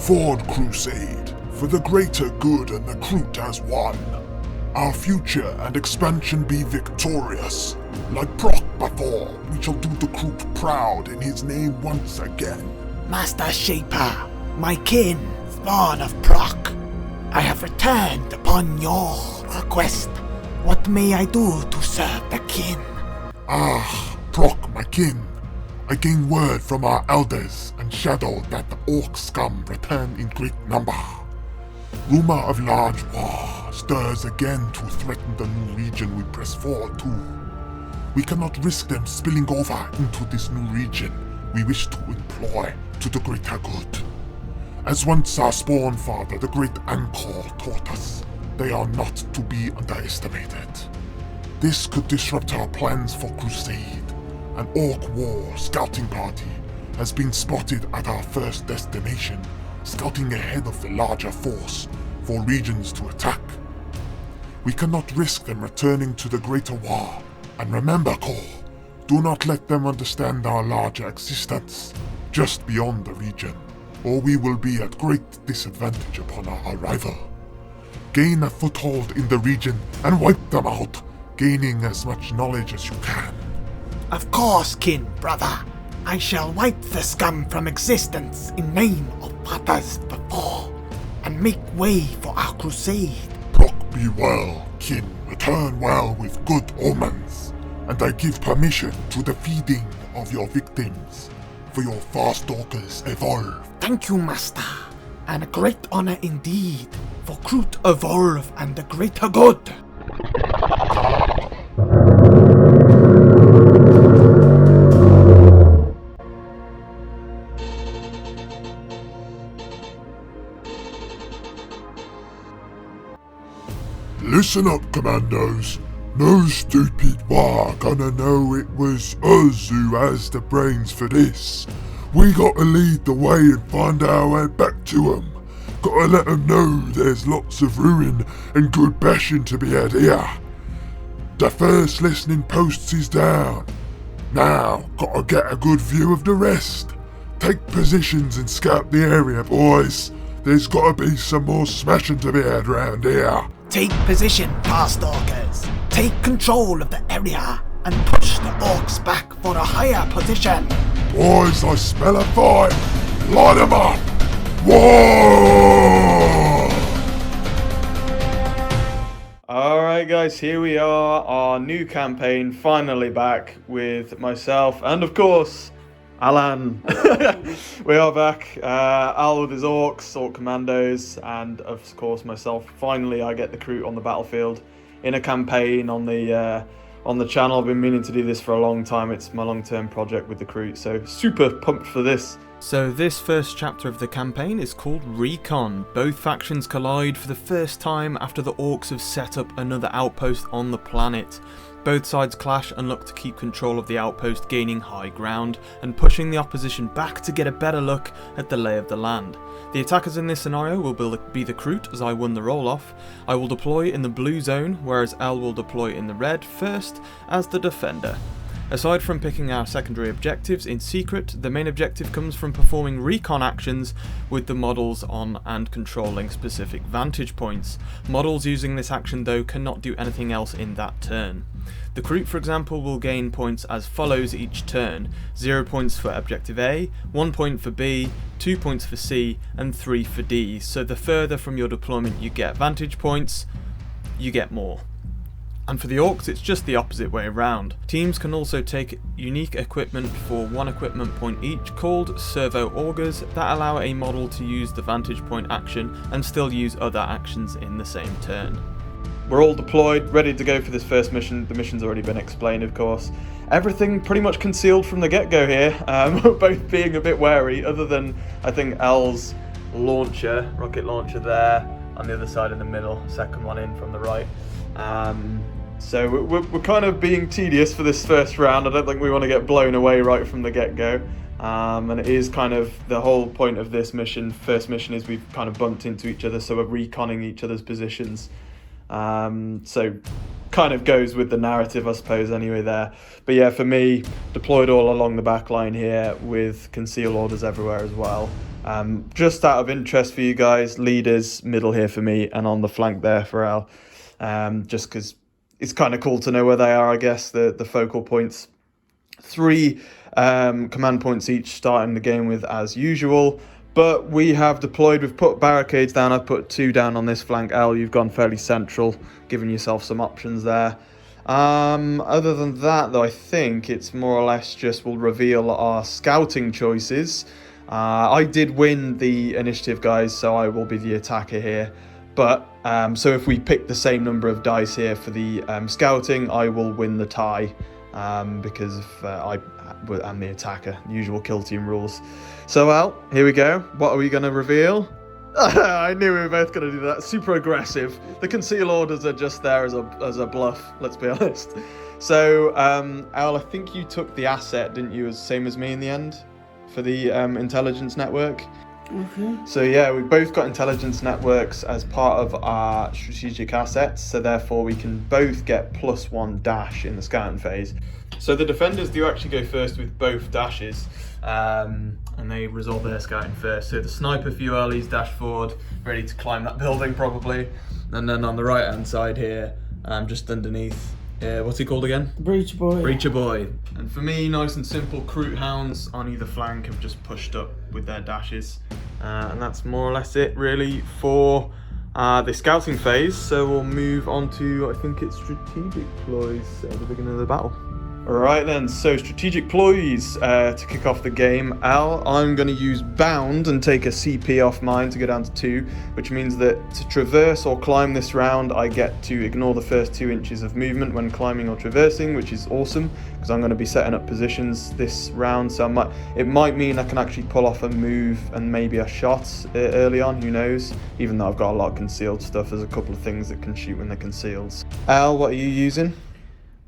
Forward crusade, for the greater good, and the Kroot has won. Our future and expansion be victorious. Like Prok before, we shall do the Kroot proud in his name once again. Master Shaper, my kin, Lord of Prok, I have returned upon your request. What may I do to serve the kin? Prok, my kin. I gained word from our elders and shadowed that the Ork scum return in great number. Rumor of large war stirs again to threaten the new region we press forward to. We cannot risk them spilling over into this new region we wish to employ to the greater good. As once our spawn father, the great Anghkor, taught us, they are not to be underestimated. This could disrupt our plans for crusade. An Ork war scouting party has been spotted at our first destination, scouting ahead of the larger force for regions to attack. We cannot risk them returning to the greater war. And remember, Cole, do not let them understand our larger existence just beyond the region, or we will be at great disadvantage upon our arrival. Gain a foothold in the region and wipe them out, gaining as much knowledge as you can. Of course, kin brother. I shall wipe the scum from existence in name of fathers before, and make way for our crusade. Prok, be well, kin. Return well with good omens, and I give permission to the feeding of your victims, for your Farstalkers evolve. Thank you, master, and a great honor indeed, for Kroot evolve and the greater good. Listen up, commandos. No stupid Waghhh gonna know it was us who has the brains for this. We gotta lead the way and find our way back to 'em. Gotta let 'em know there's lots of ruin and good bashing to be had here. The first listening posts is down. Now, gotta get a good view of the rest. Take positions and scout the area, boys. There's gotta be some more smashing to be had round here. Take position, Farstalkers. Take control of the area and push the Orks back for a higher position. Boys, I smell a fight. Light 'em up. Whoa! Alright guys, here we are, our new campaign finally back with myself and of course Alan. We are back. Al with his Orks, Ork Commandos, and of course myself. Finally, I get the Kroot on the battlefield in a campaign on the channel. I've been meaning to do this for a long time. It's my long-term project with the Kroot, so super pumped for this. So this first chapter of the campaign is called Recon. Both factions collide for the first time after the Orks have set up another outpost on the planet. Both sides clash and look to keep control of the outpost, gaining high ground and pushing the opposition back to get a better look at the lay of the land. The attackers in this scenario will be the Kroot, as I won the roll-off. I will deploy in the blue zone, whereas L will deploy in the red first as the defender. Aside from picking our secondary objectives in secret, the main objective comes from performing recon actions with the models on and controlling specific vantage points. Models using this action though cannot do anything else in that turn. The Kroot, for example, will gain points as follows each turn: 0 points for objective A, 1 point for B, 2 points for C, and 3 for D. So the further from your deployment you get vantage points, you get more. And for the Orks, it's just the opposite way around. Teams can also take unique equipment for 1 equipment point each, called servo augers, that allow a model to use the vantage point action and still use other actions in the same turn. We're all deployed, ready to go for this first mission. The mission's already been explained, of course. Everything pretty much concealed from the get-go here, both being a bit wary, other than, I think, L's launcher, rocket launcher there, on the other side in the middle, second one in from the right. So we're kind of being tedious for this first round. I don't think we want to get blown away right from the get-go. And it is kind of the whole point of this mission. First mission is we've kind of bumped into each other, so we're reconning each other's positions. So kind of goes with the narrative, I suppose, anyway there. But yeah, for me, deployed all along the back line here with conceal orders everywhere as well. Just out of interest for you guys, leaders middle here for me, and on the flank there for Al. Just because it's kind of cool to know where they are, I guess, the focal points. 3 command points each starting the game with as usual. But we have deployed, we've put barricades down, I've put 2 down on this flank. Al, you've gone fairly central, giving yourself some options there. Other than that, though, I think it's more or less just we'll reveal our scouting choices. I did win the initiative, guys, so I will be the attacker here. But, so if we pick the same number of dice here for the scouting, I will win the tie. Because I'm the attacker, usual kill team rules. So, Al, here we go. What are we going to reveal? I knew we were both going to do that. Super aggressive. The conceal orders are just there as a bluff, let's be honest. So, Al, I think you took the asset, didn't you, same as me in the end, for the intelligence network? Okay. So yeah, we both got intelligence networks as part of our strategic assets, so therefore we can both get +1 dash in the scouting phase. So the defenders do actually go first with both dashes, and they resolve their scouting first. So the sniper for you early's dash forward, ready to climb that building probably. And then on the right hand side here, just underneath, what's he called again? Breacher Boy. Breacher Boy. And for me, nice and simple, Kroot hounds on either flank have just pushed up with their dashes. And that's more or less it really for the scouting phase. So we'll move on to, I think it's strategic ploys at the beginning of the battle. Alright then, so strategic ploys to kick off the game. Al, I'm going to use bound and take a CP off mine to go down to 2, which means that to traverse or climb this round, I get to ignore the first 2 inches of movement when climbing or traversing, which is awesome, because I'm going to be setting up positions this round, so it might mean I can actually pull off a move and maybe a shot early on, who knows, even though I've got a lot of concealed stuff. There's a couple of things that can shoot when they're concealed. Al, what are you using?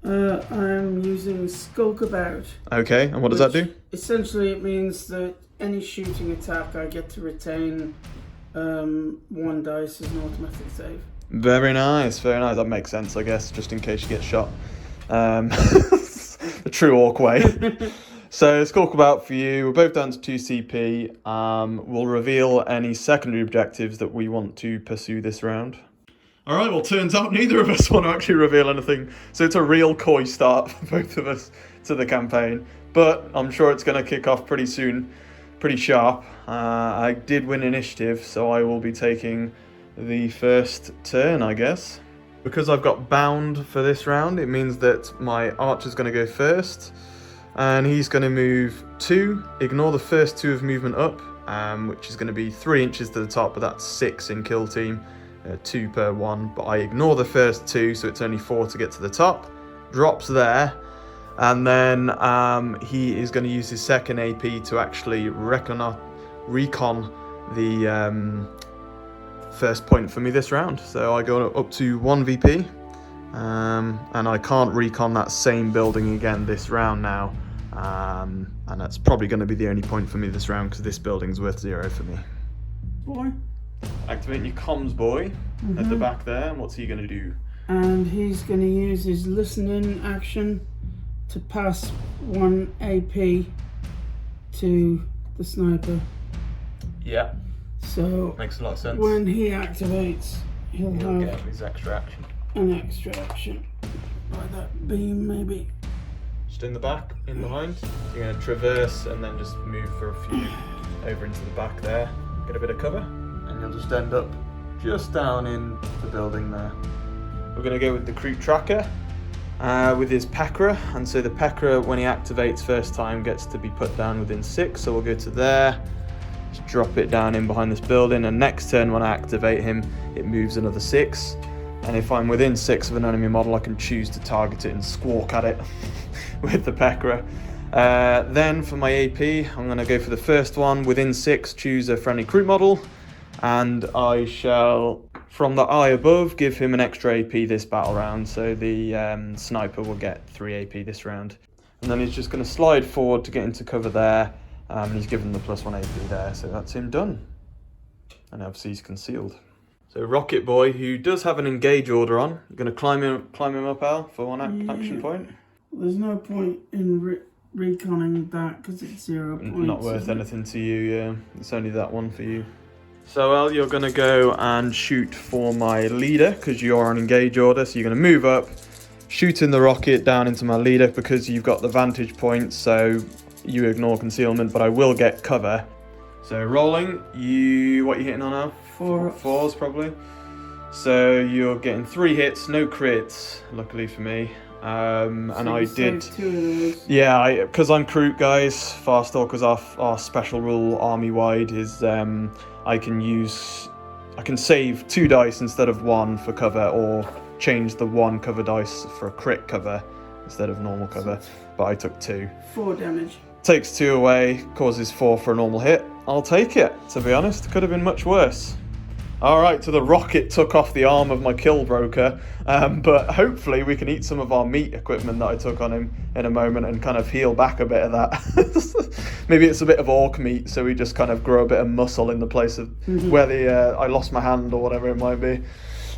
I'm using Skulk About. Okay, and what does that do? Essentially, it means that any shooting attack I get to retain 1 dice as an automatic save. Very nice, very nice. That makes sense, I guess, just in case you get shot. The true Ork way. So, Skulk About for you. We're both down to 2 CP. We'll reveal any secondary objectives that we want to pursue this round. Alright, well, turns out neither of us want to actually reveal anything, so it's a real coy start for both of us to the campaign, but I'm sure it's going to kick off pretty soon, pretty sharp. I did win initiative, so I will be taking the first turn, I guess. Because I've got bound for this round, it means that my archer's going to go first, and he's going to move 2, ignore the first 2 of movement up, which is going to be 3 inches to the top, but that's 6 in kill team. 2 per 1, but I ignore the first 2, so it's only 4 to get to the top. Drops there, and then he is going to use his second AP to actually recon the first point for me this round. So I go up to 1 VP, and I can't recon that same building again this round now, and that's probably going to be the only point for me this round because this building's worth 0 for me. Boy. Activating your comms boy at the back there, and what's he going to do? And he's going to use his listening action to pass 1 AP to the sniper. Yeah, So makes a lot of sense. when he activates, he'll He'll have get his extra action. an extra action. Like that beam, maybe. Just in the back, in behind. So you're going to traverse and then just move for a few over into the back there. Get a bit of cover, and you'll just end up just down in the building there. We're going to go with the Kroot tracker with his Pekra, and so the Pekra, when he activates first time, gets to be put down within 6, so we'll go to there, just drop it down in behind this building, and next turn when I activate him, it moves another 6, and if I'm within 6 of an enemy model, I can choose to target it and squawk at it with the Pekra. Then for my AP, I'm going to go for the first one. Within 6, choose a friendly Kroot model, and I shall, from the eye above, give him an extra AP this battle round, so the sniper will get 3 AP this round. And then he's just going to slide forward to get into cover there, and he's given the +1 AP there, so that's him done. And obviously he's concealed. So Rocket Boy, who does have an engage order on, you're going to climb him up, Al, for 1 action point. There's no point in reconning that because it's 0 points. Not worth anything to you, yeah. It's only that one for you. So, Al, you're going to go and shoot for my leader because you're on engage order. So you're going to move up, shooting the rocket down into my leader because you've got the vantage point, so you ignore concealment, but I will get cover. So rolling, what are you hitting on now? 4. 4s probably. So you're getting 3 hits, no crits, luckily for me. And So I you did, saved 2 of those. yeah, because I'm Kroot, guys. Farstalkers our special rule army-wide is I can save 2 dice instead of 1 for cover, or change the 1 cover dice for a crit cover instead of normal cover. But I took 2. 4 damage. Takes 2 away, causes 4 for a normal hit. I'll take it, to be honest. Could have been much worse. Alright, so the rocket took off the arm of my kill broker, but hopefully we can eat some of our meat equipment that I took on him in a moment and kind of heal back a bit of that. Maybe it's a bit of orc meat, so we just kind of grow a bit of muscle in the place of where I lost my hand or whatever it might be.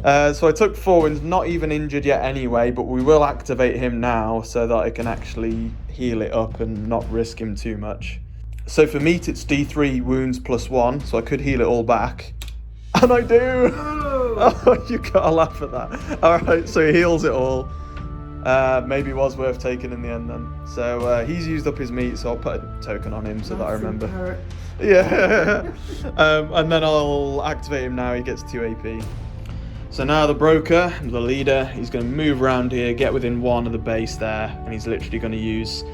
So I took 4 wins, not even injured yet anyway, but we will activate him now so that I can actually heal it up and not risk him too much. So for meat, it's D3 wounds plus 1, so I could heal it all back. And I do! Oh, you gotta laugh at that. Alright, so he heals it all. Maybe was worth taking in the end then. So he's used up his meat, so I'll put a token on him so that I remember. Yeah. And then I'll activate him now, he gets 2 AP. So now the broker, the leader, he's going to move around here, get within 1 of the base there, and he's literally going to use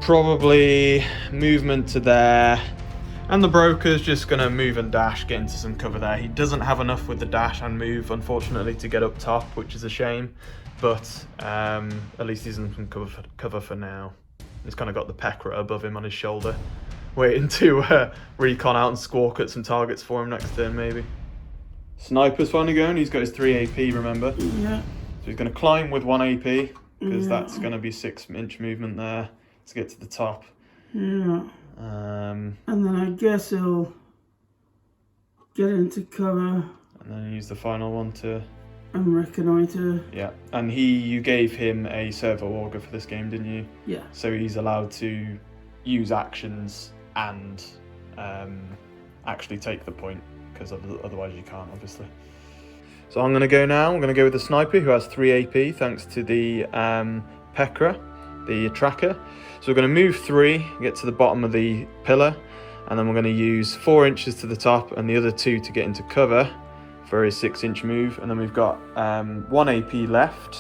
probably movement to there. And the broker's just going to move and dash, get into some cover there. He doesn't have enough with the dash and move, unfortunately, to get up top, which is a shame. But at least he's in some cover for now. He's kind of got the Pekra above him on his shoulder, waiting to recon out and squawk at some targets for him next turn, maybe. Sniper's finally going. He's got his 3 AP, remember? Yeah. So he's going to climb with 1 AP, because that's going to be 6-inch movement there to get to the top. Yeah. And then I guess he'll get into cover. And then use the final one to... And reconnoiter. Yeah. And you gave him a servo auger for this game, didn't you? Yeah. So he's allowed to use actions and actually take the point, because otherwise you can't, obviously. So I'm going to go now. I'm going to go with the sniper, who has 3 AP, thanks to the Pekra, the tracker. So we're going to move 3, get to the bottom of the pillar, and then we're going to use 4 inches to the top and the other 2 to get into cover for his 6-inch move. And then we've got 1 AP left.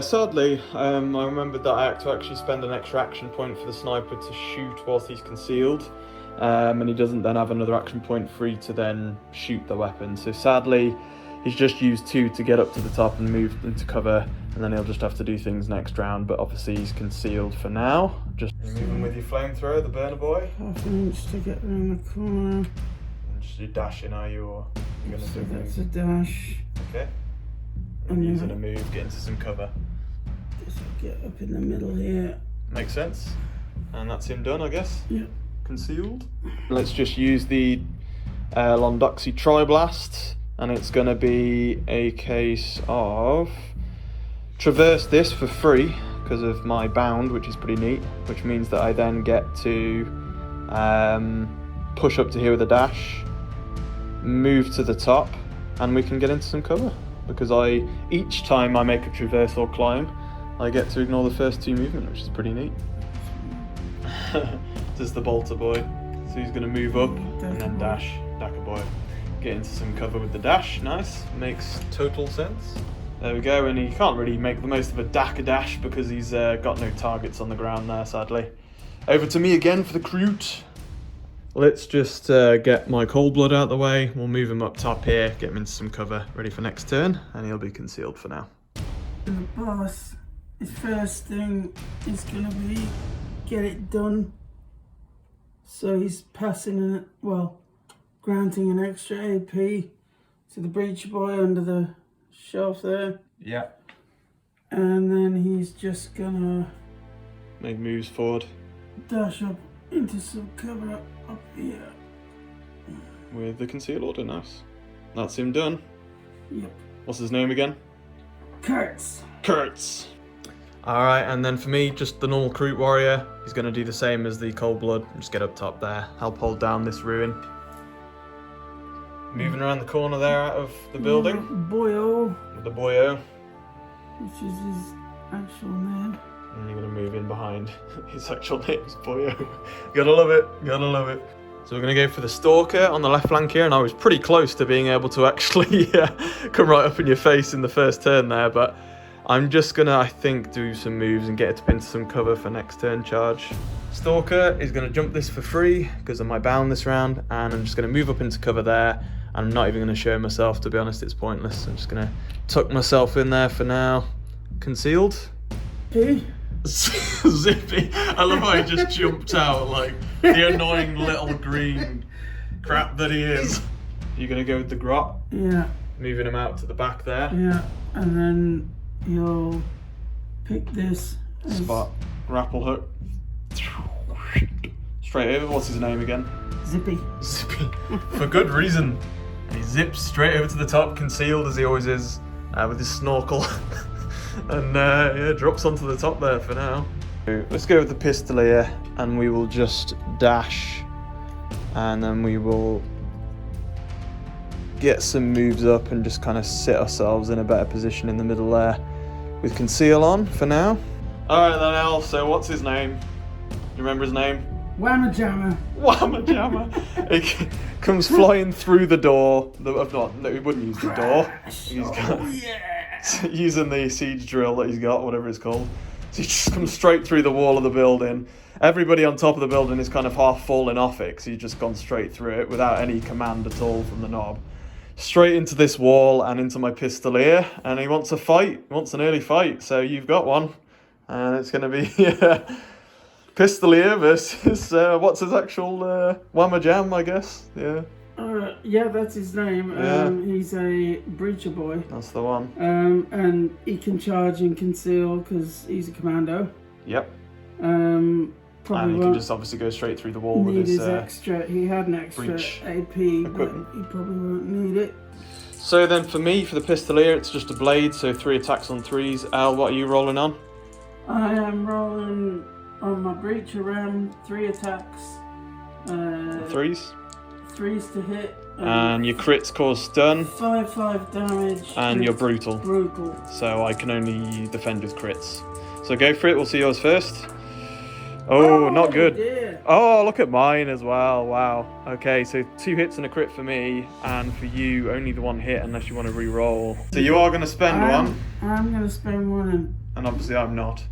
Sadly, I remembered that I had to actually spend an extra action point for the sniper to shoot whilst he's concealed. And he doesn't then have another action point free to then shoot the weapon. So sadly, he's just used 2 to get up to the top and move into cover, and then he'll just have to do things next round, but obviously he's concealed for now. Just moving with your flamethrower, the burner boy. Half an inch to get around the corner. And just you dashing, are you, or you're going to do That's move? a dash. Okay. And using a move, get into some cover. Guess I'll get up in the middle here. Makes sense. And that's him done, I guess. Yeah. Concealed. Let's just use the Londoxy Tri-Blast, and it's going to be a case of traverse this for free because of my bound, which is pretty neat, which means that I then get to push up to here with a dash, move to the top, and we can get into some cover, because each time I make a traverse or climb, I get to ignore the first 2 movement, which is pretty neat. This is the bolter boy, so he's going to move up and then dash. Dacker boy. Get into some cover with the dash. Nice. Makes total sense. There we go, and he can't really make the most of a Dacker dash because he's got no targets on the ground there, sadly. Over to me again for the Kroot. Let's just get my cold blood out of the way. We'll move him up top here, get him into some cover, ready for next turn, and he'll be concealed for now. And the boss, his first thing is going to be get it done. So he's passing granting an extra AP to the breacher boy under the shelf there. Yeah. And then he's just gonna Make moves forward. dash up into some cover up here. With the conceal order, nice. That's him done. Yep. What's his name again? Kurtz. Kurtz. Alright, and then for me, just the normal Kroot warrior. He's going to do the same as the cold blood. Just get up top there, help hold down this ruin. Moving around the corner there out of the building. Boyo, With the boyo. which is his actual name. And you're going to move in behind. His actual name's Boyo. Gotta love it, gotta love it. So we're going to go for the Stalker on the left flank here, and I was pretty close to being able to actually come right up in your face in the first turn there, but I'm just going to, I think, do some moves and get it into some cover for next turn charge. Stalker is going to jump this for free because of my bound this round, and I'm just going to move up into cover there. I'm not even going to show myself, to be honest, it's pointless. I'm just going to tuck myself in there for now. Concealed. Who? Zippy. I love how he just jumped out like the annoying little green crap that he is. You're going to go with the grot? Yeah, Moving him out to the back there. yeah. And then you'll pick this. as- Spot. Grapple hook. Straight over. What's his name again? Zippy. Zippy. For good reason. And he zips straight over to the top, concealed as he always is, with his snorkel. And yeah, drops onto the top there for now. Let's go with the Pistolier, and we will just dash. And then we will get some moves up and just kind of sit ourselves in a better position in the middle there with conceal on for now. Alright then, Al, so what's his name? You remember his name? Whamma Jamma. Whamma Jamma. He comes flying through the door. No, he wouldn't use the door. He's using the siege drill that he's got, whatever it's called. So he just comes straight through the wall of the building. Everybody on top of the building is kind of half falling off it because he's just gone straight through it without any command at all from the knob. Straight into this wall and into my Pistolier, and he wants a fight. He wants an early fight, so you've got one. And it's going to be Pistolier versus, what's his actual, Whamma Jam, I guess. Yeah. Yeah, that's his name. Yeah. He's a breacher boy. That's the one. And he can charge and conceal because he's a commando. Yep. Probably And he can won't just obviously go straight through the wall with need his... his extra. He had an extra breach AP, equipment. but he probably won't need it. So then for me, for the Pistolier, it's just a blade, so 3 attacks on 3s. Al, what are you rolling on? I am rolling on my breacher ram 3 attacks. 3s. 3s to hit. And your crits cause stun, 5 damage. and you're brutal. Brutal. So I can only defend with crits. So go for it, we'll see yours first. Oh, not good. Dear. Oh, look at mine as well. Wow. Okay, so 2 hits and a crit for me, and for you, only the 1 hit unless you want to re-roll. So you are going to spend one, I'm going to spend one. and obviously I'm not.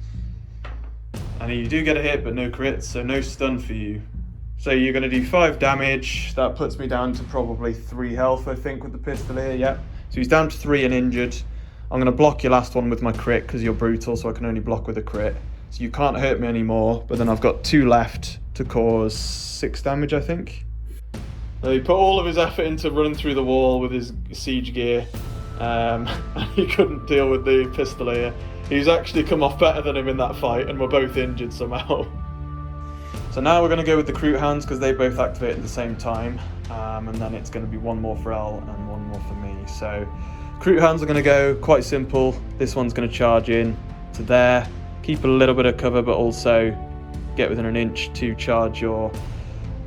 And you do get a hit, but no crits, so no stun for you. So you're going to do 5 damage. That puts me down to probably 3 health, I think, with the Pistolier. Yep. So he's down to 3 and injured. I'm going to block your last one with my crit because you're brutal, so I can only block with a crit. So you can't hurt me anymore, but then I've got 2 left to cause 6 damage, I think. So he put all of his effort into running through the wall with his siege gear, and he couldn't deal with the Pistolier. He's actually come off better than him in that fight, and we're both injured somehow. So now we're going to go with the Kroot Hounds because they both activate at the same time, and then it's going to be 1 more for Elle and 1 more for me. So Kroot Hounds are going to go quite simple. This one's going to charge in to there. Keep a little bit of cover, but also get within an inch to charge your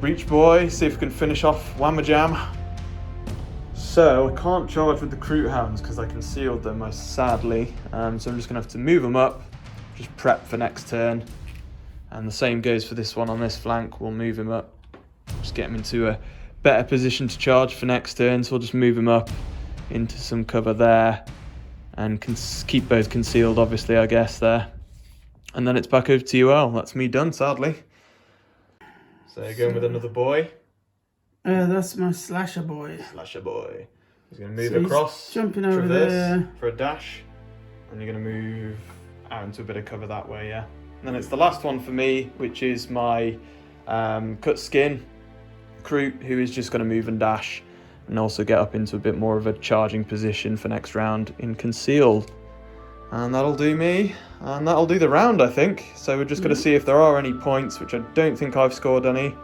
breach boy. See if we can finish off Whamma Jam. So I can't charge with the Kroot Hounds because I concealed them, sadly. So I'm just going to have to move them up, just prep for next turn. And the same goes for this one on this flank. We'll move him up, just get him into a better position to charge for next turn. So we'll just move him up into some cover there and keep both concealed, obviously, I guess, there. And then it's back over to you, Elle. That's me done, sadly. So you're going with another boy. That's my slasher boy. Slasher boy. He's going to move So he's across, jumping over traverse there. for a dash. And you're going to move out into a bit of cover that way, yeah. And then it's the last one for me, which is my cut skin Kroot, who is just going to move and dash. And also get up into a bit more of a charging position for next round in concealed. And that'll do me, and that'll do the round, I think. So we're just going to see if there are any points, which I don't think I've scored any.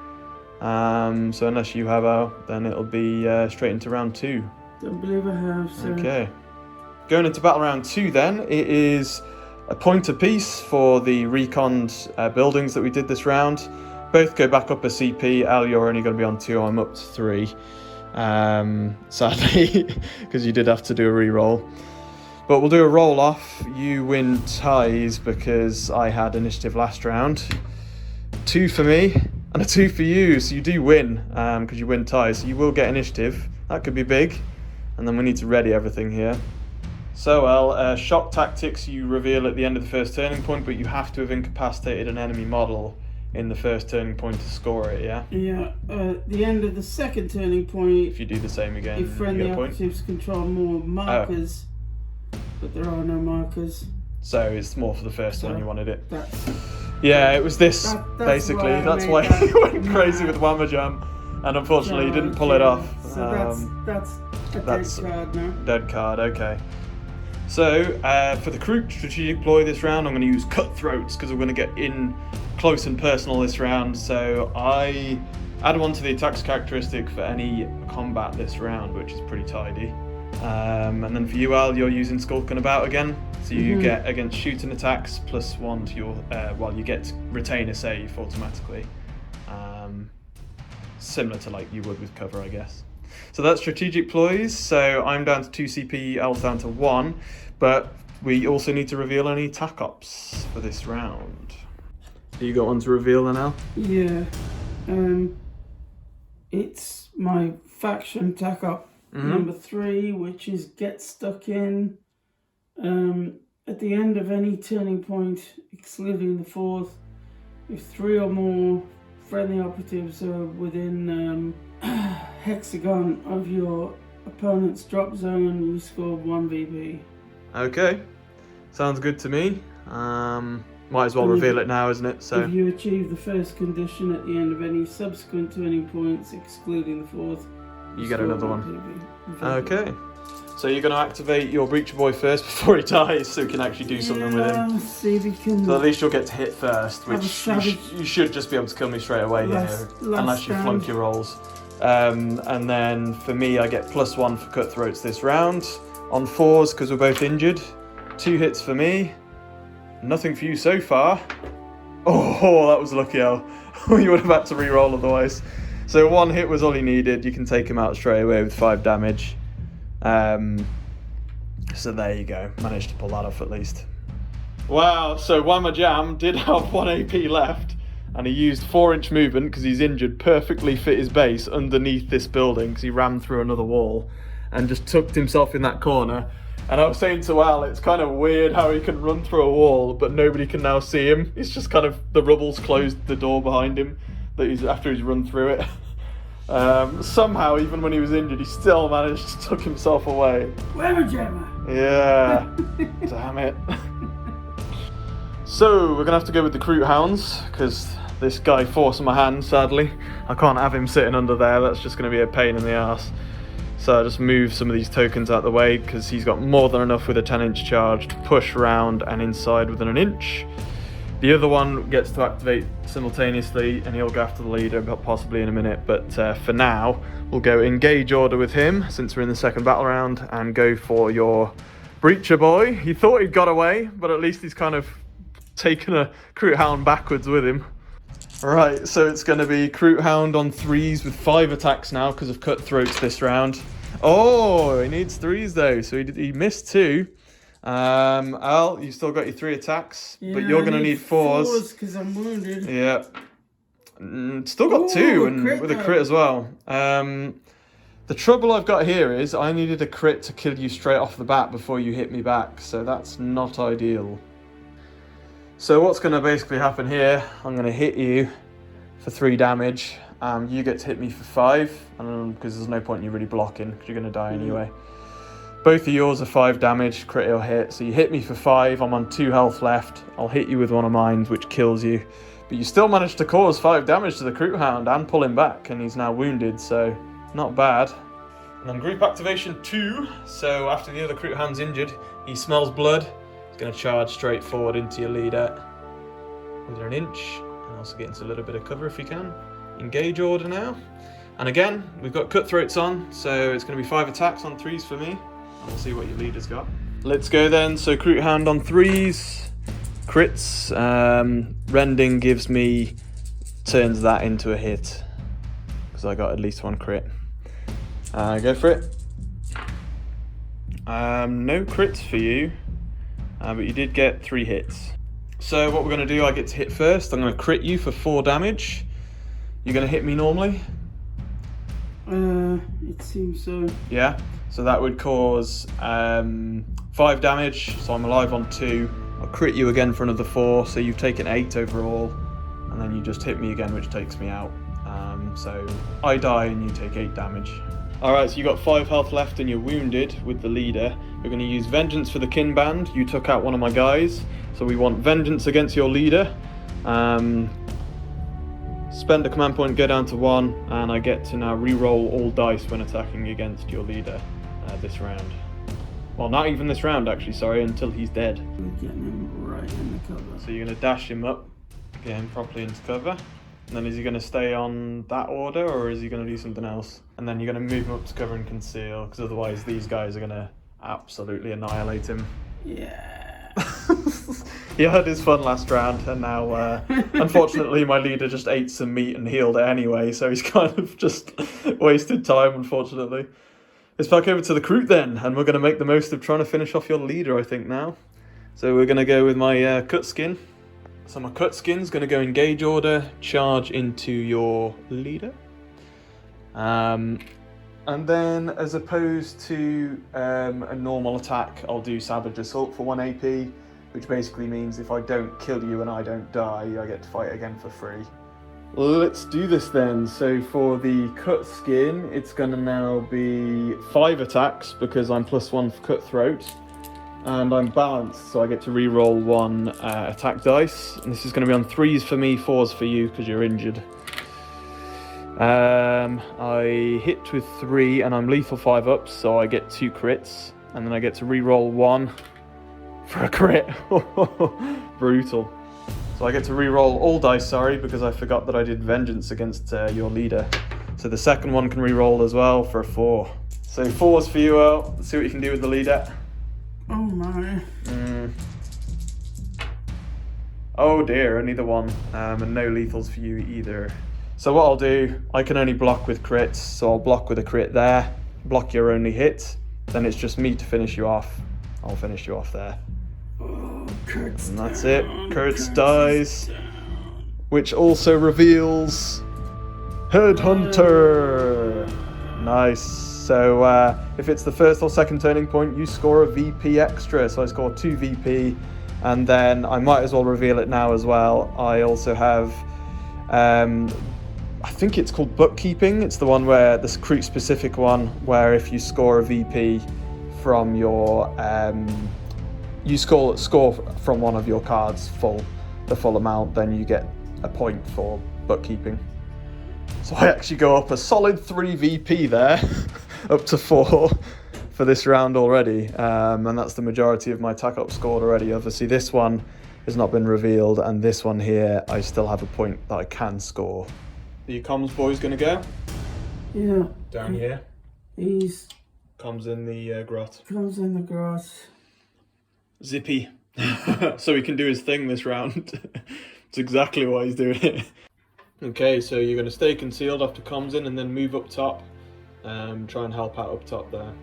So unless you have, Elle, then it'll be straight into round 2. Don't believe I have, so. Okay. Going into battle round 2 then, it is a point apiece for the reconned buildings that we did this round. Both go back up a CP. Al, you're only going to be on 2, I'm up to 3. Sadly, because you did have to do a re-roll. But we'll do a roll-off. You win ties because I had initiative last round. 2 for me, and a 2 for you, so you do win, because you win ties. So you will get initiative. That could be big. And then we need to ready everything here. So, Al, shock tactics you reveal at the end of the first turning point, but you have to have incapacitated an enemy model in the first turning point to score it, yeah? Yeah, the end of the second turning point. If you do the same again, if friendly you get a point. operatives control more markers, but there are no markers. So it's more for the first one you wanted it. That's, yeah, it was this, that's basically. That's why he went crazy with Warhammer Jam. And unfortunately, he didn't pull it off. So that's a dead card now. Dead card, okay. So, for the Kroot strategic ploy this round, I'm going to use Cutthroats because we're going to get in close and personal this round. So I add 1 to the attacks characteristic for any combat this round, which is pretty tidy. And then for you, Al, you're using Skulking About again. So you get against shooting attacks +1 to your, you get retain a save automatically. Similar to like you would with cover, I guess. So that's strategic ploys. So I'm down to 2 CP, Al's down to 1. But we also need to reveal any tac ops for this round. So you got one to reveal then, Al? Yeah. It's my faction tac op number 3, which is get stuck in. At the end of any turning point, excluding the 4th, if 3 or more friendly operatives are within hexagon of your opponent's drop zone, you score 1 VP. Okay, sounds good to me. Might as well reveal it now, isn't it? So if you achieve the first condition at the end of any subsequent turning points, excluding the 4th, you get another one. VP. Okay. So you're going to activate your Breacher Boy first before he dies, so we can actually do something with him. See if he can. So at least you'll get to hit first, which you should just be able to kill me straight away here, unless you flunk your rolls. And then for me, I get +1 for Cutthroats this round on 4s because we're both injured. 2 hits for me. Nothing for you so far. Oh, that was lucky, Al. You would have had to re-roll otherwise. So 1 hit was all he needed. You can take him out straight away with 5 damage. So there you go. Managed to pull that off at least. Wow, so Warhammer Jam did have 1 AP left, and he used 4-inch movement because he's injured, perfectly fit his base underneath this building because he ran through another wall and just tucked himself in that corner. And I was saying to Al, it's kind of weird how he can run through a wall, but nobody can now see him. It's just kind of, the rubble's closed the door behind him after he's run through it. Somehow, even when he was injured, he still managed to tuck himself away. Warhammer Jammer! Yeah, damn it. So, we're going to have to go with the Kroot Hounds, because this guy forced my hand, sadly. I can't have him sitting under there, that's just going to be a pain in the arse. So I just move some of these tokens out the way, because he's got more than enough with a 10-inch charge to push round and inside within an inch. The other one gets to activate simultaneously, and he'll go after the leader, possibly in a minute. But for now, we'll go engage order with him, since we're in the second battle round, and go for your Breacher Boy. He thought he'd got away, but at least he's kind of taken a Kroot Hound backwards with him. Right, so it's going to be Kroot Hound on 3s with 5 attacks now, because of Cutthroats this round. Oh, he needs 3s though, so he missed 2. Al, you still got your 3 attacks, but you're going to need 4s. Because I'm wounded. Yeah. Still got 2 and with a crit as well. The trouble I've got here is I needed a crit to kill you straight off the bat before you hit me back, so that's not ideal. So what's going to basically happen here, I'm going to hit you for 3 damage. You get to hit me for 5, because there's no point in you really blocking, because you're going to die anyway. Both of yours are 5 damage, crit or hit. So you hit me for 5, I'm on 2 health left. I'll hit you with one of mine, which kills you. But you still managed to cause 5 damage to the Kroot Hound and pull him back, and he's now wounded, so not bad. And then group activation 2. So after the other Kroot Hound's injured, he smells blood. He's going to charge straight forward into your leader within an inch. And also get into a little bit of cover if you can. Engage order now. And again, we've got Cutthroats on, so it's going to be 5 attacks on 3s for me. And we'll see what your leader's got. Let's go then. So Kroot Hound on 3s. crits. Rending turns that into a hit, because I got at least one crit. Go for it. No crits for you, but you did get 3 hits. So what we're going to do, I get to hit first. I'm going to crit you for 4 damage. You're going to hit me normally? It seems so. Yeah, so that would cause 5 damage, so I'm alive on 2. I'll crit you again for another 4, so you've taken 8 overall, and then you just hit me again, which takes me out. So I die and you take 8 damage. Alright, so you got 5 health left and you're wounded with the leader. We're going to use Vengeance for the kinband. You took out one of my guys, so we want Vengeance against your leader. Spend a command point, go down to 1, and I get to now re-roll all dice when attacking against your leader this round. Well, not even this round actually, sorry, until he's dead. We're getting him right in the cover. So you're going to dash him up, get him properly into cover. And then is he going to stay on that order, or is he going to do something else? And then you're going to move him up to cover and conceal, because otherwise these guys are going to absolutely annihilate him. Yeah. He had his fun last round, and now, unfortunately, my leader just ate some meat and healed it anyway, so he's kind of just wasted time, unfortunately. It's back over to the Kroot then, and we're going to make the most of trying to finish off your leader, I think, now. So we're going to go with my cut skin. So my cut skin's going to go engage order, charge into your leader. And then, as opposed to a normal attack, I'll do Savage Assault for 1 AP, which basically means if I don't kill you and I don't die, I get to fight again for free. Let's do this then. So for the cut skin, it's going to now be 5 attacks, because I'm +1 for cutthroat. And I'm balanced, so I get to re-roll 1 attack dice. And this is going to be on 3s for me, 4s for you, because you're injured. I hit with 3, and I'm lethal 5 up, so I get 2 crits. And then I get to re-roll 1 for a crit. Brutal. So I get to re-roll all dice, sorry, because I forgot that I did Vengeance against your leader. So the second one can re-roll as well for a 4. So 4s for you, Earl. Let's see what you can do with the leader. Oh my. Oh dear, only the 1. And no lethals for you either. So what I'll do, I can only block with crits, so I'll block with a crit there. Block your only hit. Then it's just me to finish you off. I'll finish you off there. Oh, Kurt's And that's down. it. Kurtz dies. Which also reveals Headhunter. Nice. So if it's the first or second turning point, you score a VP extra. So I score 2 VP, and then I might as well reveal it now as well. I also have, I think it's called bookkeeping. It's the one where, this Kroot specific one, where if you score a VP from your, you score from one of your cards the full amount, then you get a point for bookkeeping. So I actually go up a solid 3 VP there, up to 4 for this round already, and that's the majority of my attack up scored already. Obviously this one has not been revealed, and this one here I still have a point that I can score. Are your comms boys going to go? Yeah. Down here? He's Comms in the grot. comes in the grass. Zippy. So he can do his thing this round. It's exactly why he's doing it. Okay, so you're going to stay concealed after comms in and then move up top. Try and help out up top there.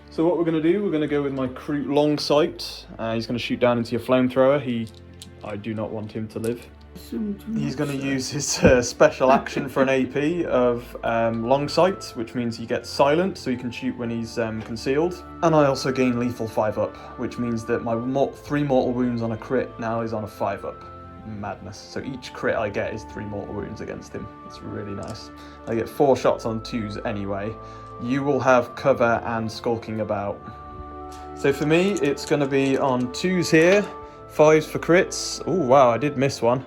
So what we're going to do, we're going to go with my Kroot long sight. He's going to shoot down into your flamethrower. I do not want him to live. He's going to use his special action for an AP of long sight, which means he gets silent, so he can shoot when he's concealed. And I also gain lethal 5 up, which means that my 3 mortal wounds on a crit now is on a 5 up. Madness. So each crit I get is 3 mortal wounds against him. It's really nice. I get 4 shots on 2s anyway. You will have cover and skulking about. So for me, it's going to be on 2s here, 5s for crits. Oh wow, I did miss one.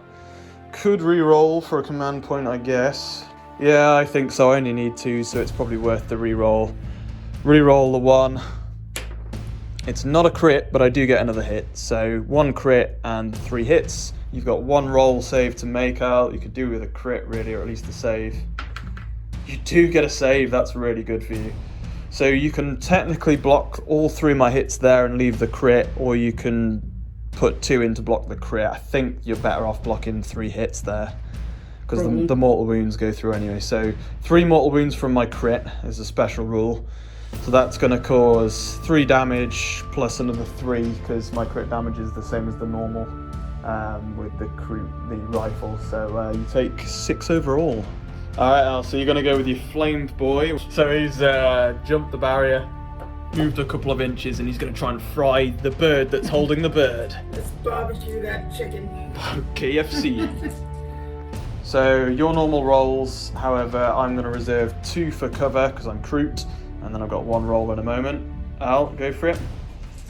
Could re-roll for a command point, I guess. Yeah, I think so. I only need 2, so it's probably worth the re-roll. Re-roll the 1. It's not a crit, but I do get another hit. So 1 crit and 3 hits. You've got 1 roll save to make out. You could do with a crit, really, or at least a save. You do get a save. That's really good for you. So you can technically block all 3 of my hits there and leave the crit, or you can put 2 in to block the crit. I think you're better off blocking 3 hits there, because the mortal wounds go through anyway. So 3 mortal wounds from my crit is a special rule. So that's going to cause 3 damage plus another 3, because my crit damage is the same as the normal with the rifle. So you take 6 overall. Alright, Al, so you're going to go with your flamed boy. So he's jumped the barrier, moved a couple of inches, and he's going to try and fry the bird that's holding the bird. Let's barbecue that chicken. KFC. So your normal rolls, however, I'm going to reserve 2 for cover because I'm Kroot, and then I've got 1 roll in a moment. Al, go for it.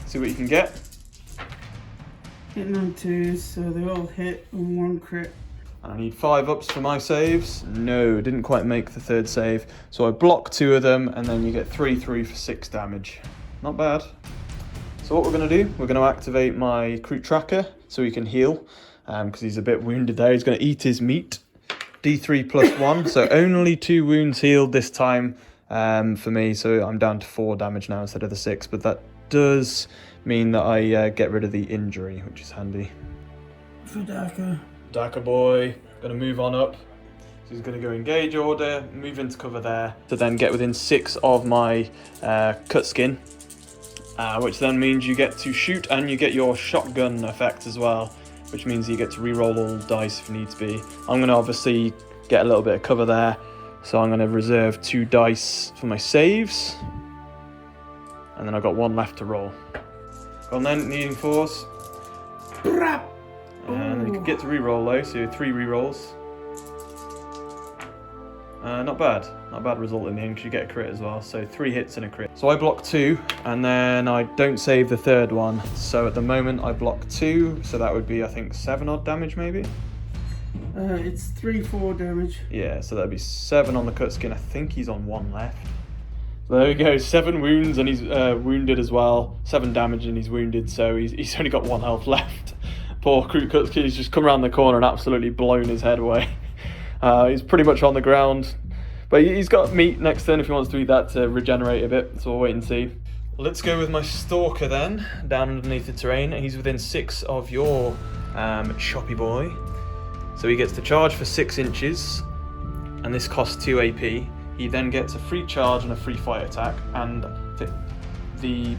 See what you can get. Hitting on 2s, so they all hit on 1 crit. And I need 5 ups for my saves. No, didn't quite make the 3rd save. So I block 2 of them, and then you get 3 for 6 damage. Not bad. So what we're going to do, we're going to activate my Kroot tracker so he can heal, because he's a bit wounded there. He's going to eat his meat. D3 plus 1, so only 2 wounds healed this time for me. So I'm down to 4 damage now instead of the 6, but that does mean that I get rid of the injury, which is handy. For Daka. Daka boy, gonna move on up. So he's gonna go engage order, move into cover there, to then get within 6 of my cut skin, which then means you get to shoot and you get your shotgun effect as well, which means you get to re-roll all dice if needs be. I'm gonna obviously get a little bit of cover there, so I'm gonna reserve 2 dice for my saves, and then I've got 1 left to roll. Go on then, needing force. And then you can get to re-roll though, so 3 re-rolls. Not bad result in the end because you get a crit as well, so 3 hits and a crit. So I block 2, and then I don't save the 3rd one, so at the moment I block 2, so that would be I think 7 odd damage maybe? It's 3-4 damage. Yeah, so that'd be 7 on the cut skin. I think he's on 1 left. So there we go, 7 wounds and he's wounded as well, 7 damage and he's wounded, so he's only got 1 health left. Poor Kroot Kutsky, he's just come around the corner and absolutely blown his head away. He's pretty much on the ground, but he's got meat next turn if he wants to eat that to regenerate a bit, so we'll wait and see. Let's go with my Stalker then, down underneath the terrain. He's within 6 of your choppy boy, so he gets to charge for 6 inches, and this costs 2 AP. He then gets a free charge and a free fight attack, and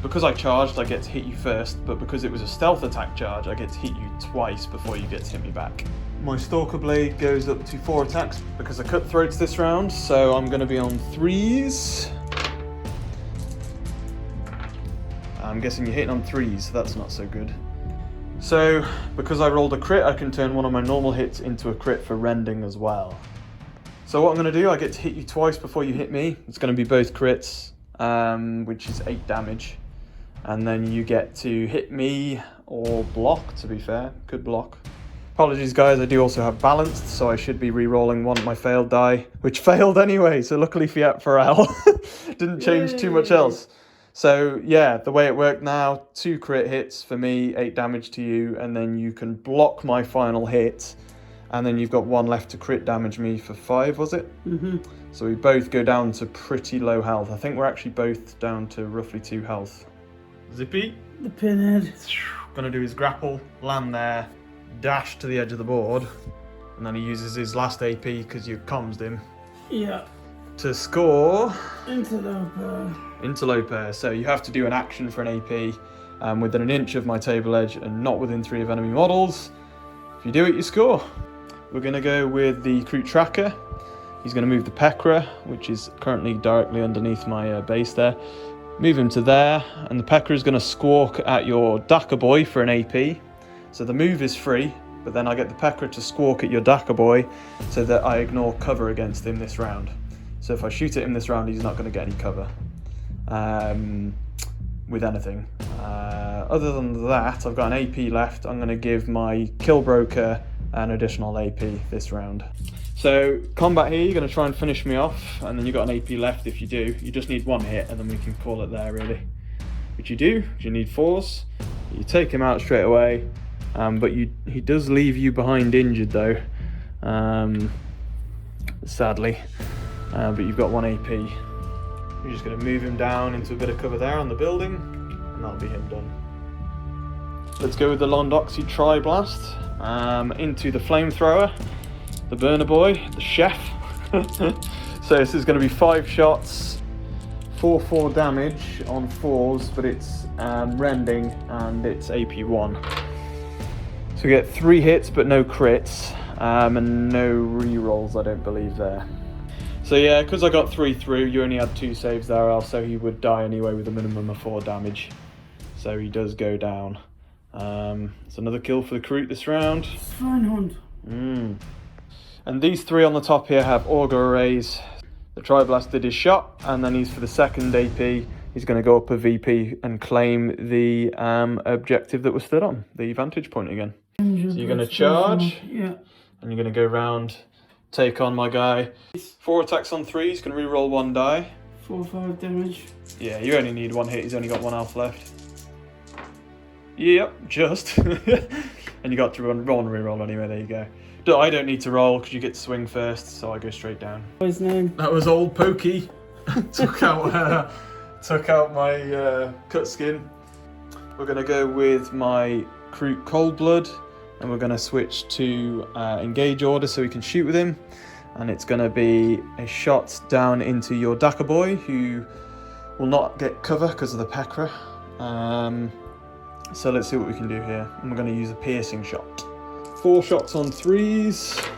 because I charged, I get to hit you first, but because it was a stealth attack charge, I get to hit you twice before you get to hit me back. My Stalker Blade goes up to 4 attacks because I cut throats this round, so I'm going to be on 3s. I'm guessing you're hitting on 3s, so that's not so good. So, because I rolled a crit, I can turn one of my normal hits into a crit for rending as well. So what I'm going to do, I get to hit you twice before you hit me. It's going to be both crits. Which is 8 damage, and then you get to hit me or block. To be fair, could block. Apologies guys, I do also have balanced, so I should be re-rolling one of my failed die, which failed anyway, so luckily for Al, didn't change too much else. So yeah, the way it worked now, 2 crit hits for me, 8 damage to you, and then you can block my final hit, and then you've got 1 left to crit damage me for 5, was it? Mm-hmm. So we both go down to pretty low health. I think we're actually both down to roughly 2 health. Zippy. The pinhead. Gonna do his grapple, land there, dash to the edge of the board, and then he uses his last AP because you commsed him. Yeah. To score. Interloper. So you have to do an action for an AP within an inch of my table edge and not within 3 of enemy models. If you do it, you score. We're gonna go with the Kroot tracker. He's going to move the Pekra, which is currently directly underneath my base there. Move him to there, and the Pekra is going to squawk at your Daka boy for an AP. So the move is free, but then I get the Pekra to squawk at your Daka boy so that I ignore cover against him this round. So if I shoot at him this round, he's not going to get any cover with anything. Other than that, I've got an AP left. I'm going to give my Kill Broker an additional AP this round. So combat here, you're going to try and finish me off, and then you've got an AP left if you do. You just need 1 hit, and then we can call it there really. Which you do, you need 4s. You take him out straight away, but he does leave you behind injured though, sadly. But you've got 1 AP. You're just going to move him down into a bit of cover there on the building, and that'll be him done. Let's go with the Londoxy Tri-Blast. Into the Flamethrower, the Burner Boy, the Chef. So this is going to be 5 shots, 4 damage on 4s, but it's rending and it's AP1. So we get 3 hits but no crits, and no re-rolls I don't believe there. So yeah, because I got 3 through, you only had 2 saves there, else so he would die anyway with a minimum of 4 damage. So he does go down. It's another kill for the Kroot this round. Swinehund. And these 3 on the top here have Auger Arrays. The Tri-Blast did his shot, and then he's for the second AP. He's going to go up a VP and claim the objective that was stood on, the vantage point again. So you're going to charge, yeah, and you're going to go round, take on my guy. 4 attacks on 3, he's going to re-roll 1 die. 4-5 damage. Yeah, you only need 1 hit, he's only got 1 health left. Yep, just. And you got to roll and re-roll anyway, there you go. I don't need to roll because you get to swing first, so I go straight down. What's his name? That was old Pokey. took out my cut skin. We're going to go with my Kroot Cold Blood, and we're going to switch to engage order so we can shoot with him. And it's going to be a shot down into your Daka Boy, who will not get cover because of the Pekra. So let's see what we can do here. And we're going to use a piercing shot. 4 shots on 3s.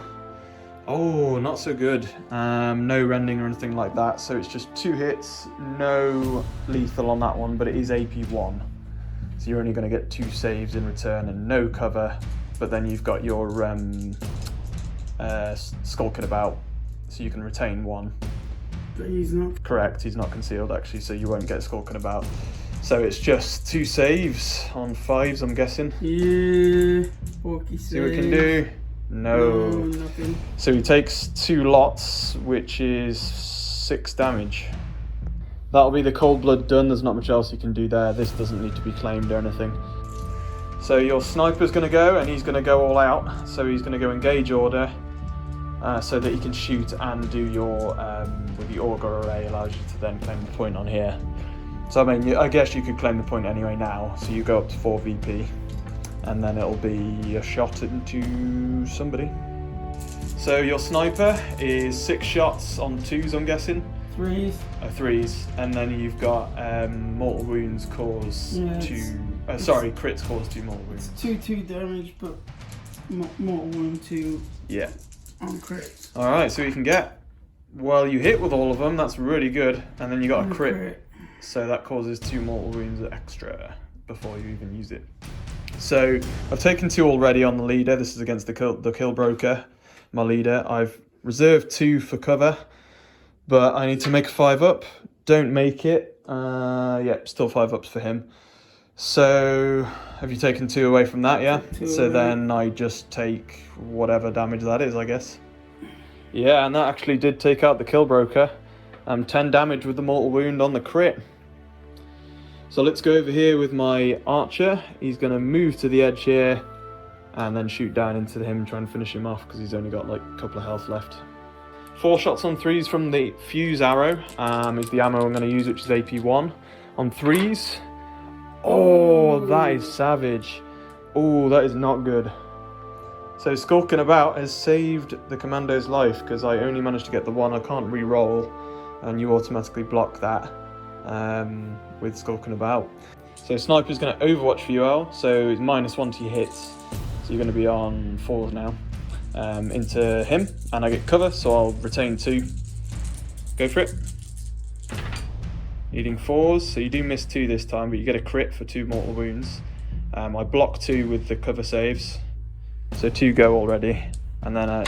Oh, not so good. No rending or anything like that. So it's just 2 hits, no lethal on that one, but it is AP1. So you're only going to get 2 saves in return and no cover. But then you've got your Skulking About, so you can retain 1. But he's not. Correct, he's not concealed actually, so you won't get Skulking About. So it's just 2 saves on 5s, I'm guessing. Yeah. See what we can do. No. Nothing. So he takes 2 lots, which is 6 damage. That'll be the Cold Blood done. There's not much else you can do there. This doesn't need to be claimed or anything. So your sniper's going to go, and he's going to go all out. So he's going to go engage order, so that he can shoot and do your with the Auger Array allows you to then claim the point on here. So I mean, I guess you could claim the point anyway now. So you go up to 4 VP, and then it'll be a shot into somebody. So your sniper is 6 shots on 2s, I'm guessing. 3s. 3s, and then you've got mortal wounds cause crits cause 2 mortal wounds. It's 2 damage, but mortal wound 2. Yeah. On crit. All right, so you can get. Well, you hit with all of them. That's really good, and then you got a crit. So that causes 2 mortal wounds extra before you even use it. So I've taken 2 already on the leader. This is against the kill broker, my leader. I've reserved 2 for cover, but I need to make a 5-up. Don't make it. Still 5-ups for him. So have you taken 2 away from that? Yeah. So then I just take whatever damage that is, I guess. Yeah, and that actually did take out the kill broker. 10 damage with the mortal wound on the crit. So let's go over here with my archer. He's going to move to the edge here and then shoot down into him, try and finish him off because he's only got like a couple of health left. 4 shots on 3s from the fuse arrow is the ammo I'm going to use, which is AP1 on 3s. Oh, that is savage. Oh, that is not good. So Skulking About has saved the commando's life because I only managed to get the 1. I can't re-roll, and you automatically block that with Skulking About. So Sniper's going to Overwatch for you, Al. So it's -1 to your hits. So you're going to be on 4s now. Into him, and I get cover, so I'll retain 2. Go for it. Needing 4s, so you do miss 2 this time, but you get a crit for 2 mortal wounds. I block 2 with the cover saves, so 2 go already, and then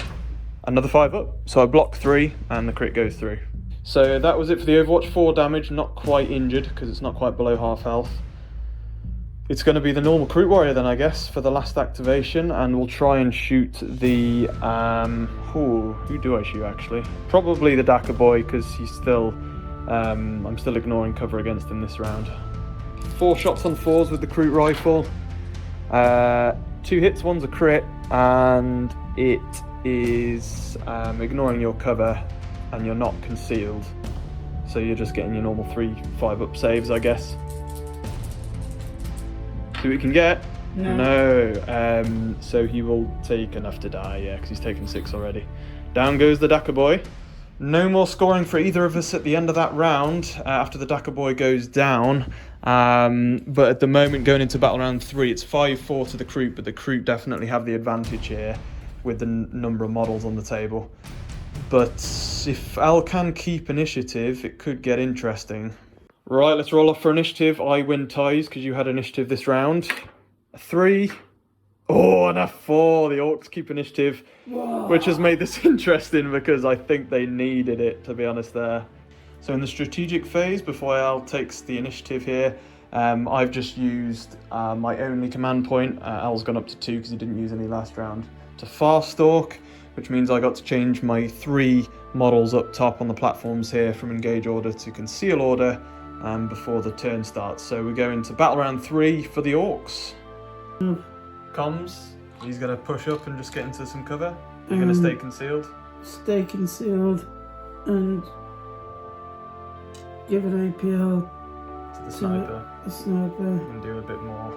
another 5-up. So I block 3, and the crit goes through. So that was it for the Overwatch. 4 damage, not quite injured, because it's not quite below half health. It's going to be the normal Kroot Warrior then, I guess, for the last activation, and we'll try and shoot the... who do I shoot, actually? Probably the Daka Boy, because he's still... I'm still ignoring cover against him this round. 4 shots on 4s with the Kroot Rifle. 2 hits, 1's a crit, and it is ignoring your cover, and you're not concealed. So you're just getting your normal 3 5-up saves, I guess. See what you can get. No. So he will take enough to die, yeah, because he's taken 6 already. Down goes the Dakka boy. No more scoring for either of us at the end of that round after the Dakka boy goes down. But at the moment, going into battle round 3, it's 5-4 to the Kroot, but the Kroot definitely have the advantage here with the number of models on the table. But if Al can keep initiative, it could get interesting. Right, let's roll off for initiative. I win ties because you had initiative this round. A 3. Oh, and a 4. The Orks keep initiative, which has made this interesting because I think they needed it, to be honest there. So in the strategic phase, before Al takes the initiative here, I've just used my only command point. Al's gone up to 2 because he didn't use any last round, to Farstalk, which means I got to change my 3 models up top on the platforms here from engage order to conceal order before the turn starts. So we go into battle round 3 for the Orks. Comms, he's going to push up and just get into some cover. You're going to stay concealed? Stay concealed and give an APL To the sniper. the sniper. And do a bit more.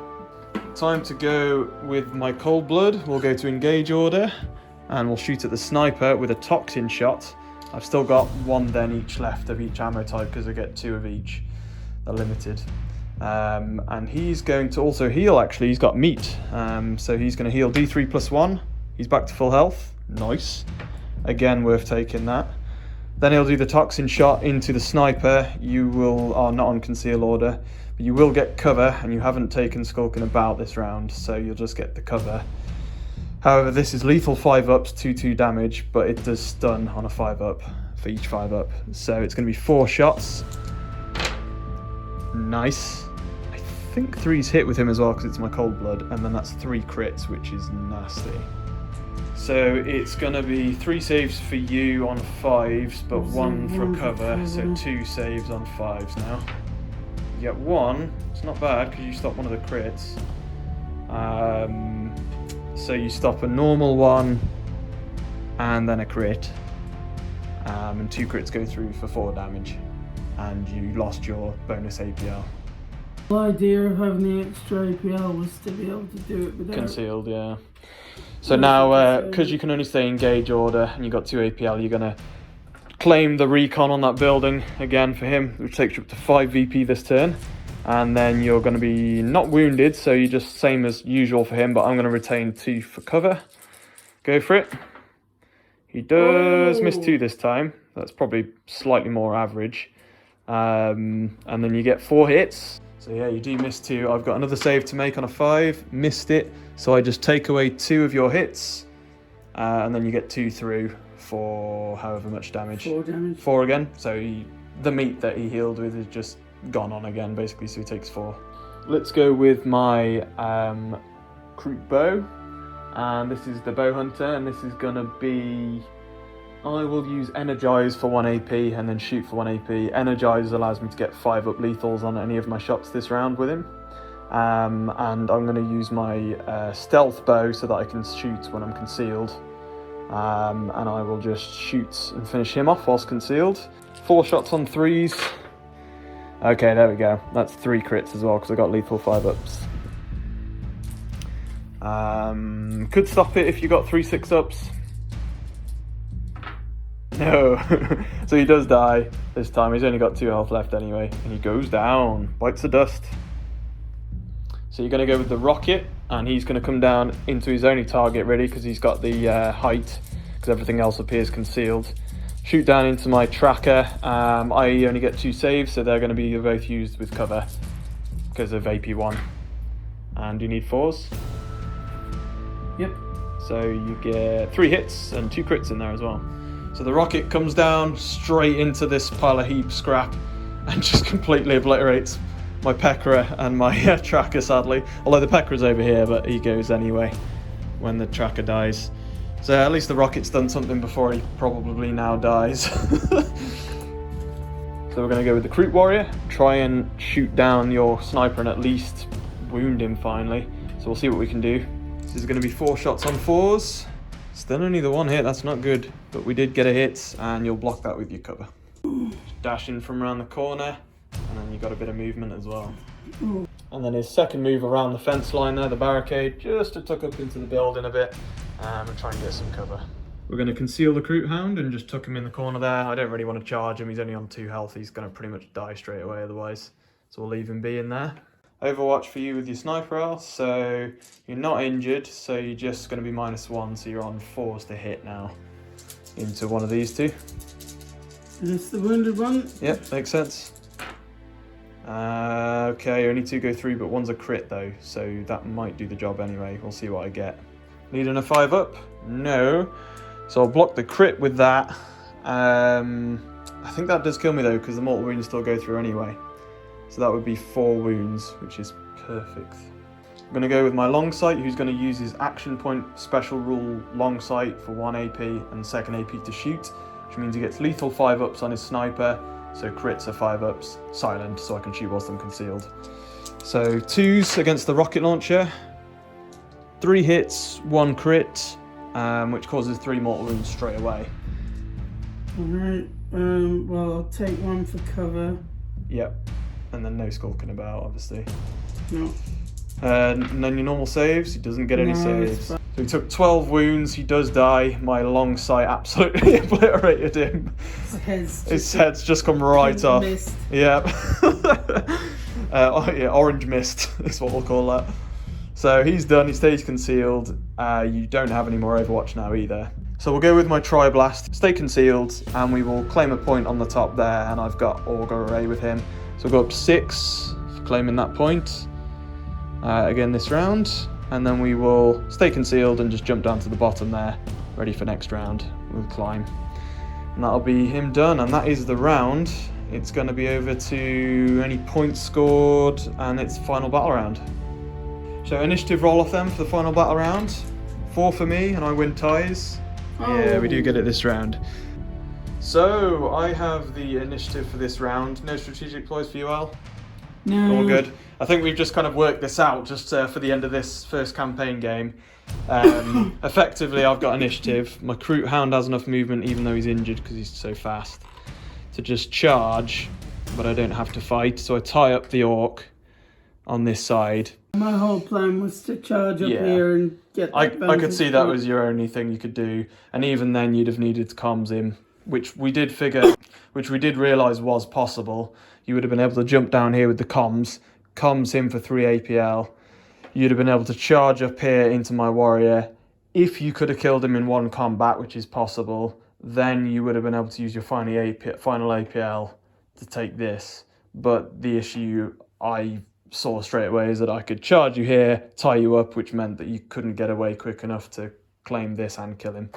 Time to go with my cold blood. We'll go to engage order and we'll shoot at the sniper with a toxin shot. I've still got 1 then each left of each ammo type because I get 2 of each. They're limited. And he's going to also heal, actually. He's got meat. So he's going to heal D3 plus 1. He's back to full health. Nice. Again, worth taking that. Then he'll do the toxin shot into the sniper. You are not on conceal order, but you will get cover, and you haven't taken Skulking About this round, so you'll just get the cover. However, this is lethal 5-ups, 2-2 damage, but it does stun on a 5-up for each 5-up. So it's going to be 4 shots. Nice. I think 3's hit with him as well because it's my cold blood, and then that's 3 crits, which is nasty. So it's going to be 3 saves for you on 5s, but 1 for cover, so 2 saves on 5s now. You get 1, it's not bad because you stop one of the crits. So you stop a normal 1 and then a crit, and 2 crits go through for 4 damage, and you lost your bonus APL. The idea of having the extra APL was to be able to do it without... Concealed, yeah. So now, because you can only stay engage order and you got 2 APL, you're going to claim the recon on that building again for him, which takes you up to 5 VP this turn. And then you're going to be not wounded, so you're just same as usual for him, but I'm going to retain 2 for cover. Go for it. He does miss 2 this time. That's probably slightly more average. And then you get 4 hits. So yeah, you do miss 2. I've got another save to make on a 5. Missed it. So I just take away 2 of your hits. And then you get 2 through for however much damage. 4 damage. 4 again. So the meat that he healed with is just gone on again, basically. So he takes 4. Let's go with my Kroot bow. And this is the bow hunter. And this is going to be... I will use Energize for 1 AP and then shoot for 1 AP. Energize allows me to get 5-up lethals on any of my shots this round with him. And I'm going to use my stealth bow so that I can shoot when I'm concealed. And I will just shoot and finish him off whilst concealed. 4 shots on 3s. Okay, there we go. That's 3 crits as well because I got lethal 5-ups. Could stop it if you got 3 6-ups. No. So he does die this time. He's only got 2 health left anyway. And he goes down. Bites the dust. So you're going to go with the rocket. And he's going to come down into his only target really because he's got the height. Because everything else appears concealed. Shoot down into my tracker. I only get 2 saves. So they're going to be both used with cover. Because of AP1. And you need 4s. Yep. So you get 3 hits and 2 crits in there as well. So the rocket comes down straight into this pile of heap scrap and just completely obliterates my Pekra and my tracker, sadly. Although the Pekra's over here, but he goes anyway when the tracker dies. So at least the rocket's done something before he probably now dies. So we're going to go with the Kroot warrior. Try and shoot down your sniper and at least wound him finally. So we'll see what we can do. This is going to be 4 shots on 4s. Still only the 1 hit, that's not good. But we did get a hit, and you'll block that with your cover. Just dash in from around the corner, and then you've got a bit of movement as well. And then his second move around the fence line there, the barricade, just to tuck up into the building a bit and try and get some cover. We're going to conceal the Kroot Hound and just tuck him in the corner there. I don't really want to charge him, he's only on 2 health, he's going to pretty much die straight away otherwise. So we'll leave him be in there. Overwatch for you with your sniper Al, so you're not injured, so you're just going to be -1, so you're on 4s to hit now into one of these two. And it's the wounded one? Yep, makes sense. Okay, only 2 go through, but one's a crit though, so that might do the job anyway. We'll see what I get. Needing a 5 up? No. So I'll block the crit with that. I think that does kill me though, because the mortal wounds still go through anyway. So that would be 4 wounds, which is perfect. I'm going to go with my long sight, who's going to use his action point special rule long sight for 1 AP and 2nd AP to shoot, which means he gets lethal 5 ups on his sniper. So crits are 5 ups, silent, so I can shoot whilst I'm concealed. So 2s against the rocket launcher, 3 hits, 1 crit, which causes 3 mortal wounds straight away. Alright, well I'll take 1 for cover. Yep, and then no skulking about, obviously. No. And then your normal saves, he doesn't get any No, saves. So he took 12 wounds, he does die. My long sight absolutely obliterated him. His head's just come right off. Mist. Yep. Yeah, orange mist is what we'll call that. So he's done, he stays concealed. You don't have any more Overwatch now either. So we'll go with my Tri-Blast, stay concealed, and we will claim a point on the top there, and I've got Augur Array with him. So we'll go up 6 for claiming that point. Again this round, and then we will stay concealed and just jump down to the bottom there, ready for next round. We'll climb. And that'll be him done, and that is the round. It's going to be over to any points scored, and it's final battle round. So initiative roll off then for the final battle round. 4 for me, and I win ties. Oh. Yeah, we do get it this round. So I have the initiative for this round. No strategic ploys for you, Al? No. All good. I think we've just kind of worked this out just for the end of this first campaign game. Effectively, I've got initiative. My Kroot Hound has enough movement, even though he's injured because he's so fast, to just charge, but I don't have to fight. So I tie up the Ork on this side. My whole plan was to charge up Yeah. here and get that I vantage could see that point. was your only thing you could do, and even then you'd have needed comms in, which we did figure, which we did realise was possible. You would have been able to jump down here with the comms him for 3 APL. You'd have been able to charge up here into my warrior. If you could have killed him in 1 combat, which is possible, then you would have been able to use your final APL to take this. But the issue I saw straight away is that I could charge you here, tie you up, which meant that you couldn't get away quick enough to claim this and kill him.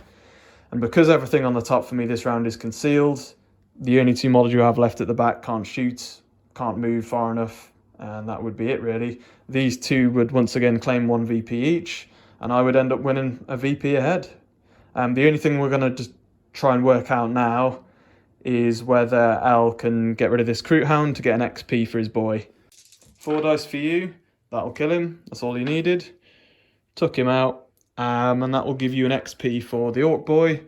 And because everything on the top for me this round is concealed, the only 2 models you have left at the back can't shoot, can't move far enough, and that would be it really. These 2 would once again claim 1 VP each, and I would end up winning a VP ahead. The only thing we're going to just try and work out now is whether Al can get rid of this Kroot Hound to get an XP for his boy. 4 dice for you, that'll kill him, that's all he needed. Took him out, and that will give you an XP for the Orc boy.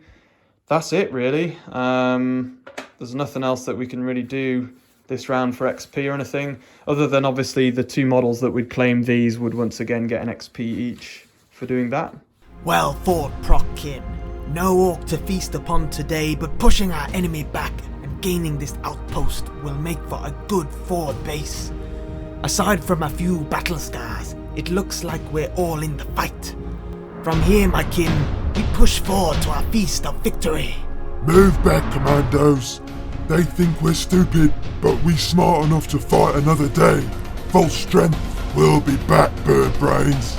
That's it really. There's nothing else that we can really do this round for XP or anything, other than obviously the 2 models that would claim these would once again get an XP each for doing that. Well fought, Prokkin. No orc to feast upon today, but pushing our enemy back and gaining this outpost will make for a good forward base. Aside from a few battle scars, it looks like we're all in the fight. From here, my kin, we push forward to our feast of victory. Move back, commandos. They think we're stupid, but we smart enough to fight another day. Full strength, we'll be back, bird brains.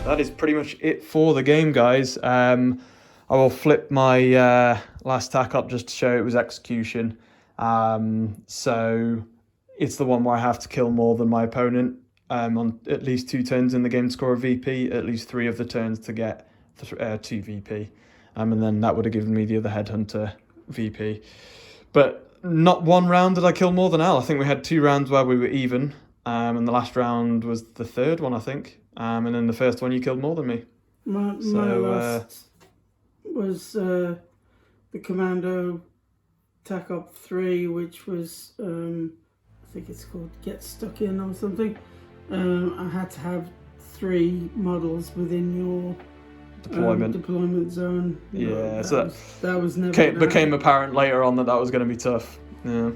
That is pretty much it for the game, guys. I will flip my last tack up just to show it was execution. So it's the one where I have to kill more than my opponent on at least 2 turns in the game to score a VP, at least 3 of the turns to get 2 VP. And then that would have given me the other Headhunter VP. But not 1 round did I kill more than Al. I think we had 2 rounds where we were even, and the last round was the 3rd one, I think. And then the first one you killed more than me. My last was the Commando Tac Op 3, which was I think it's called Get Stuck In or something. I had to have 3 models within your deployment zone. Yeah, that was never became apparent later on that was going to be tough. Yeah.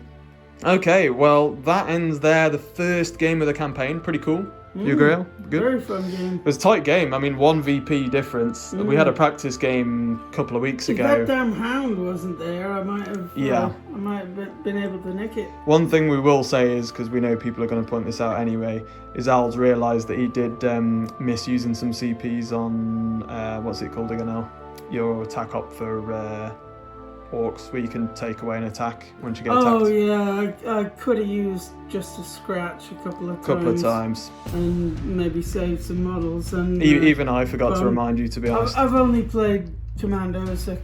Okay, well, that ends there. The first game of the campaign. Pretty cool. You agree? Good. Very fun game. It was a tight game. I mean, 1 VP difference. We had a practice game a couple of weeks ago. If that damn hound wasn't there, I might have. Yeah. I might have been able to nick it. One thing we will say is, because we know people are going to point this out anyway, is Al's realised that he did miss using some CPs on what's it called again now? Your attack op for Orks, where you can take away an attack once you get attacked. Oh yeah, I could have used just a scratch a couple of times. And maybe saved some models. And even I forgot to remind you, to be honest. I've only played Commandos a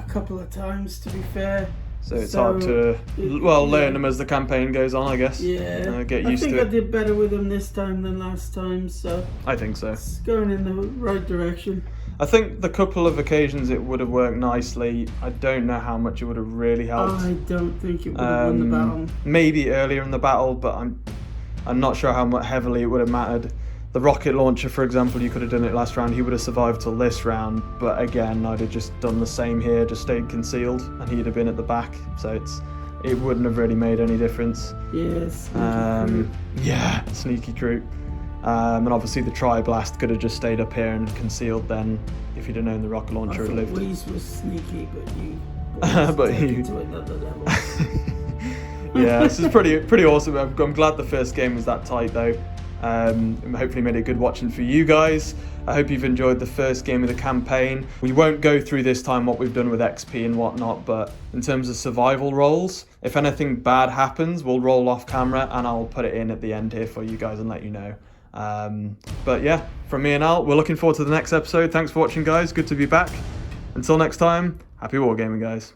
couple of times, to be fair. So it's hard to learn them as the campaign goes on, I guess. Yeah, get used to it. I think I did better with them this time than last time, so I think so. It's going in the right direction. I think the couple of occasions it would have worked nicely. I don't know how much it would have really helped. I don't think it would have won the battle. Maybe earlier in the battle, but I'm not sure how much heavily it would have mattered. The rocket launcher, for example, you could have done it last round. He would have survived till this round, but again, I'd have just done the same here, just stayed concealed, and he'd have been at the back. So it wouldn't have really made any difference. Yes. Yeah, sneaky Kroot. And obviously the tri-blast could have just stayed up here and concealed then, if you'd have known the rocket launcher had lived. Wheeze was sneaky, but you to another level. Yeah, this is pretty awesome. I'm glad the first game was that tight though. Hopefully made it good watching for you guys. I hope you've enjoyed the first game of the campaign. We won't go through this time what we've done with XP and whatnot, but in terms of survival rolls, if anything bad happens, we'll roll off camera and I'll put it in at the end here for you guys and let you know. But yeah, from me and Al, we're looking forward to the next episode. Thanks for watching, guys. Good to be back. Until next time, happy wargaming, guys.